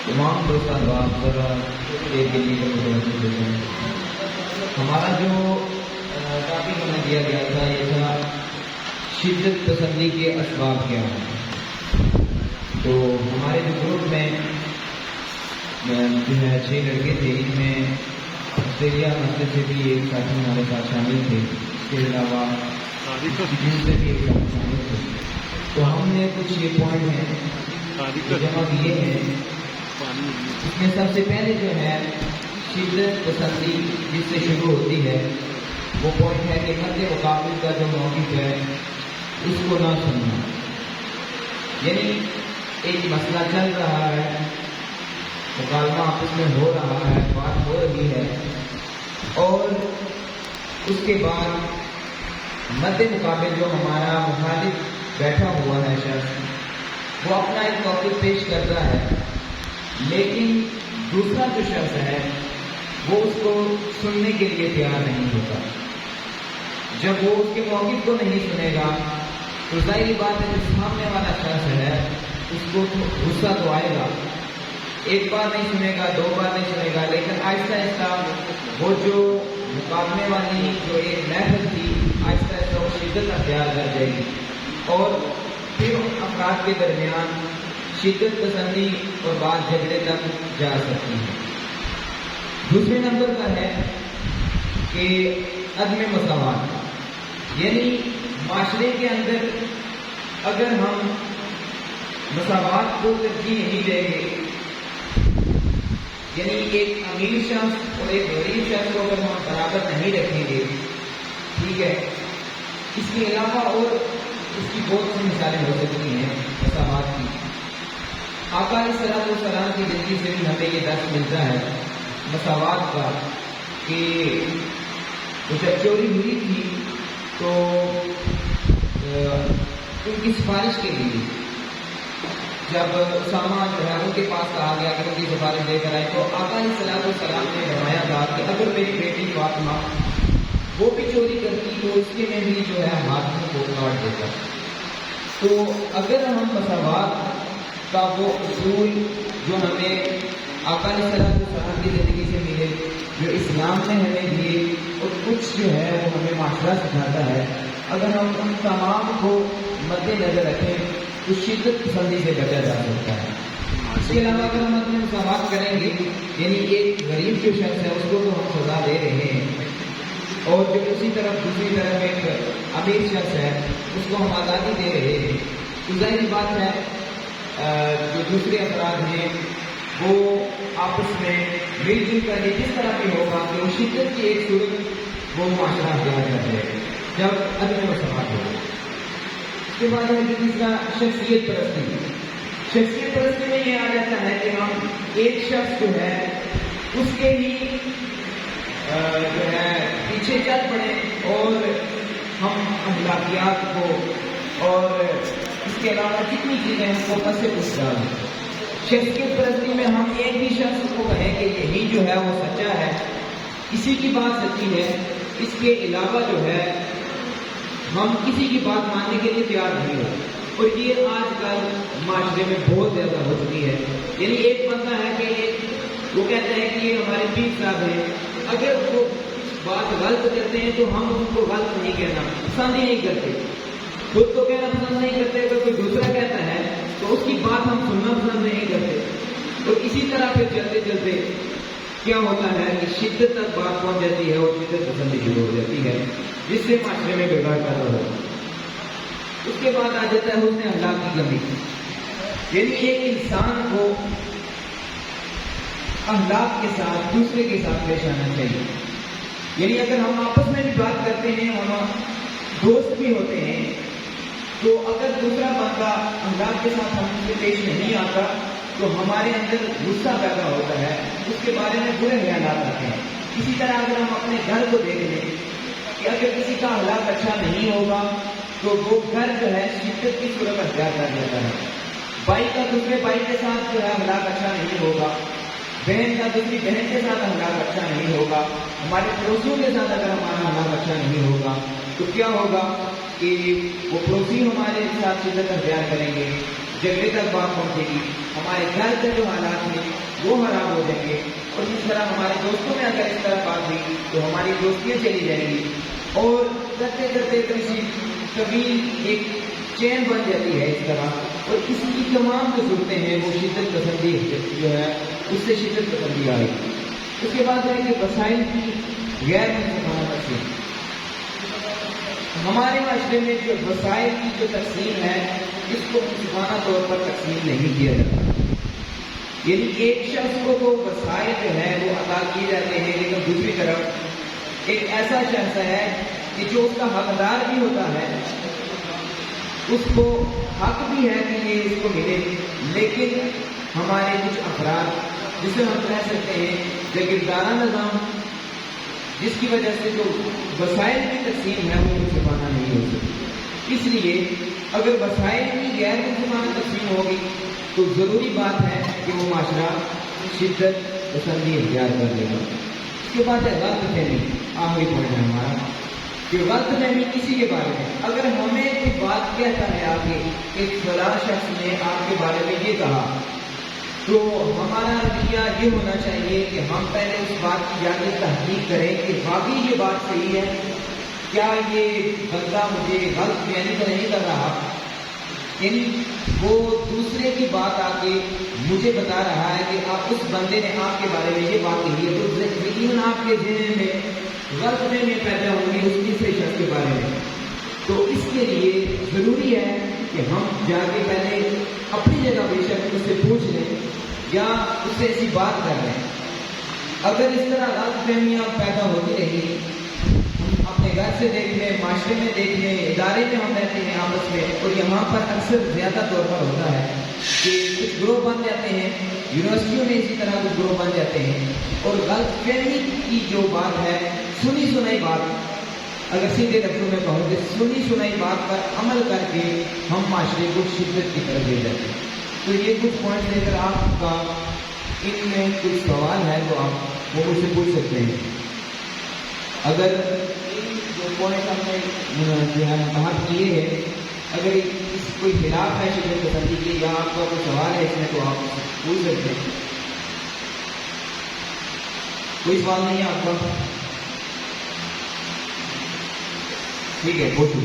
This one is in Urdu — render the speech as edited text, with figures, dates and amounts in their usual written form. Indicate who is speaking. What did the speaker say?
Speaker 1: تمام دوست احباب ذرا ایک دلی کو متوجہ ہو جائیں. ہمارا جو ٹاپک ہمیں دیا گیا تھا یہ تھا شدت پسندی کے اسباب کیا ہیں. تو ہمارے جو گروپ میں جو ہے 6 لڑکے تھے، ان میں آسٹریلیا مسجد سے بھی ایک ساتھی ہمارے ساتھ شامل تھے، اس کے علاوہ جن سے بھی ایک ساتھی شامل تھے. تو ہم نے کچھ یہ پوائنٹ ہیں جمع کیے ہیں. اس میں سب سے پہلے جو ہے شدت پسندی جس سے شروع ہوتی ہے وہ پوائنٹ ہے کہ مد مقابل کا جو موقف ہے اس کو نہ سننا. یعنی ایک مسئلہ چل رہا ہے، مکالمہ آپس میں ہو رہا ہے، بات ہو رہی ہے، اور اس کے بعد مد مقابل جو ہمارا مخالف بیٹھا ہوا ہے شخص، وہ اپنا ایک موقف پیش کرتا ہے، لیکن دوسرا جو شخص ہے وہ اس کو سننے کے لیے تیار نہیں ہوتا. جب وہ اس کے موقف کو نہیں سنے گا تو ظاہری بات ہے جو سامنے والا شخص ہے اس کو تو غصہ تو آئے گا. ایک بار نہیں سنے گا، 2 بار نہیں سنے گا، لیکن آہستہ آہستہ وہ جو مقابلے والی جو ایک محفل تھی آہستہ آہستہ وہ شدت اختیار کر جائے گی، اور پھر افراد کے درمیان شدت پسندی اور بات جھگڑے تک جا سکتی ہے. دوسرے نمبر پر ہے کہ عدم مساوات، یعنی معاشرے کے اندر اگر ہم مساوات کو ترجیح نہیں دیں گے، یعنی ایک امیر شخص اور ایک غریب شخص کو اگر ہم برابر نہیں رکھیں گے، ٹھیک ہے، اس کے علاوہ اور اس کی بہت سی مثالیں ہو سکتی ہیں مساوات کی. آقا علیہ الصلوۃ والسلام کی زندگی سے بھی ہمیں یہ درس ملتا ہے مساوات کا، کہ جب چوری ہوئی تھی تو ان کی سفارش کے لیے جب اسامہ جو ہے ان کے پاس کہا گیا کہ ان کی سفارش لے کر آئے، تو آقا علیہ الصلوۃ والسلام نے فرمایا تھا کہ اگر میری بیٹی فاطمہ وہ بھی چوری کرتی تو اس کے میں بھی جو ہے ہاتھوں کو کاٹ دیتا. تو اگر ہم مساوات کا وہ اصول جو ہمیں آقا علیہ السلام کی زندگی سے ملے، جو اسلام نے ہمیں دیے، اور کچھ جو ہے وہ ہمیں معاشرہ سکھاتا ہے، اگر ہم ان تمام کو مد نظر رکھیں تو شدت پسندی سے بچا جا سکتا ہے. اس کے علاوہ اگر ہم اپنے مساوات کریں گے، یعنی ایک غریب جو شخص ہے اس کو تو ہم سزا دے رہے ہیں، اور جو دوسری طرف ایک امیر شخص ہے اس کو ہم آزادی دے رہے ہیں، تو ظاہری بات ہے جو دوسرے افراد ہیں وہ آپس میں مل جل کر جس طرح بھی ہوگا کہ وہ شدت کی ایک صورت وہ معاشرہ اختیار کر رہے ہیں جب عدم مساوات ہوگا. اس کے بعد ہے جو تیسرا شخصیت پرستی. شخصیت پرستی میں یہ آ جاتا ہے کہ ہم ایک شخص جو ہے اس کے ہی جو ہے پیچھے چل پڑے اور ہم اخلاقیات کو اور اس کے علاوہ کتنی چیزیں ہم کو پس سے پوچھ رہا ہے. شخصیت پرستی میں ہم ایک ہی شخص کو کہیں کہ یہی جو ہے وہ سچا ہے، کسی کی بات سچی ہے، اس کے علاوہ جو ہے ہم کسی کی بات ماننے کے لیے تیار نہیں ہو. اور یہ آج کل معاشرے میں بہت زیادہ ہو چکی ہے. یعنی ایک بندہ ہے کہ وہ کہتا ہے کہ یہ ہمارے پیر صاحب ہیں، اگر وہ بات غلط کرتے ہیں تو ہم ان کو غلط نہیں کہنا پسند ہی نہیں کرتے، خود تو کہنا پسند نہیں کرتے، اگر کوئی دوسرا کہتا ہے تو اس کی بات ہم سننا پسند نہیں کرتے. تو اسی طرح پھر چلتے چلتے کیا ہوتا ہے کہ شدت تک بات پہنچ جاتی ہے اور شدت پسندی شروع ہو جاتی ہے، جس سے معاشرے میں بگاڑ پیدا ہو. اس کے بعد آ جاتا ہے حسن اخلاق کی کمی. یعنی ایک انسان کو اخلاق کے ساتھ دوسرے کے ساتھ پیش آنا چاہیے. یعنی اگر ہم آپس میں بھی بات کرتے ہیں اور دوست بھی ہوتے ہیں، تو اگر دوسرا بندہ اخلاق کے ساتھ ہم سے پیش نہیں آتا تو ہمارے اندر غصہ پیدا ہوتا ہے، اس کے بارے میں برے خیالات آتے ہیں. اسی طرح اگر ہم اپنے گھر کو دیکھ لیں کہ اگر کسی کا اخلاق اچھا نہیں ہوگا تو وہ گھر جو ہے شدت کی صورت اختیار کر لیتا ہے. بھائی کا دوسرے بھائی کے ساتھ جو ہے اخلاق اچھا نہیں ہوگا، بہن کا دوسری بہن کے ساتھ اخلاق اچھا نہیں ہوگا، ہمارے پڑوسیوں کے ساتھ اگر ہمارا اخلاق اچھا نہیں ہوگا تو کیا ہوگا کہ وہ پڑوسی ہمارے ساتھ شدت اختیار کریں گے، جھگڑے تک بات پہنچے گی، ہمارے گھر کے جو حالات ہیں وہ خراب ہو جائیں گے، اور جس طرح ہمارے دوستوں میں اگر اس طرح بات ہوئی تو ہماری دوستیاں چلی جائیں گی، اور کرتے کرتے کسی طویل ایک چین بن جاتی ہے اس طرح، اور اس کی تمام جو صورتیں ہیں وہ شدت پسندی جو ہے اس سے شدت پسندی آئے گی۔ اس کے بعد ہے کہ وسائل کی غیر منصفانہ تقسیم۔ ہمارے معاشرے میں جو وسائل کی جو تقسیم ہے اس کو منصفانہ طور پر تقسیم نہیں کیا جاتا، یعنی ایک شخص کو تو وسائل جو ہے وہ عطا کیے جاتے ہیں، لیکن دوسری طرف ایک ایسا شخص ہے کہ جو اس کا حقدار بھی ہوتا ہے، اس کو حق بھی ہے کہ یہ اس کو ملے، لیکن ہمارے کچھ افراد جسے ہم کہہ سکتے ہیں جاگیردارانہ نظام، جس کی وجہ سے جو وسائل کی تقسیم ہے وہ منصفانہ نہیں ہو سکتی۔ اس لیے اگر وسائل کی غیر منصفانہ تقسیم ہوگی تو ضروری بات ہے کہ وہ معاشرہ شدت پسندی اختیار کر لے گا۔ اس کے بعد ہے غلط فہمی، آخری پوائنٹ ہے ہمارا کہ غلط فہمی کسی کے بارے میں، اگر ہمیں کوئی بات کہتا ہے آگے کہ فلاں شخص نے آپ کے بارے میں یہ کہا، تو ہمارا رویہ یہ ہونا چاہیے کہ ہم پہلے اس بات کی جا کے تحقیق کریں کہ واقعی یہ بات صحیح ہے، کیا یہ بندہ مجھے غلط بیانی تو نہیں کر رہا، یعنی وہ دوسرے کی بات آ کے مجھے بتا رہا ہے کہ آپ اس بندے نے آپ کے بارے میں یہ بات کہی ہے، تو یقیناً آپ کے ذہن میں غلط فہمی پیدا ہوں گی اس تیسرے شخص کے بارے میں۔ تو اس کے لیے ضروری ہے کہ ہم جا کے پہلے اپنی جگہ بے شک اس سے پوچھ لیں یا اس سے ایسی بات کر لیں۔ اگر اس طرح غلط فہمیاں پیدا ہوتی رہی، ہم اپنے گھر سے دیکھ لیں، معاشرے میں دیکھ لیں، ادارے میں ہم رہتے ہیں آپس میں، اور یہاں پر اکثر زیادہ طور پر ہوتا ہے کہ کچھ گروہ بن جاتے ہیں، یونیورسٹیوں میں اسی طرح کچھ گروہ بن جاتے ہیں، اور غلط فہمی کی جو بات ہے، سنی سنائی بات، اگر سیدھے لفظوں میں کہوں کہ سنی سنائی بات پر عمل کر کے ہم معاشرے کو شدت کی طرف لے جاتے ہیں۔ تو یہ کچھ پوائنٹ لے کر آپ کا ان میں کچھ سوال ہے تو آپ وہ مجھ سے پوچھ سکتے ہیں۔ اگر ان جو پوائنٹ ہم نے جو ہے بات کیے ہیں، اگر اس کوئی خلاف ہے شدت پسندی کے یا آپ کا کوئی سوال ہے اس میں تو آپ پوچھ سکتے ہیں۔ کوئی سوال نہیں ہے آپ کا؟ ٹھیک ہے، بہت شکریہ۔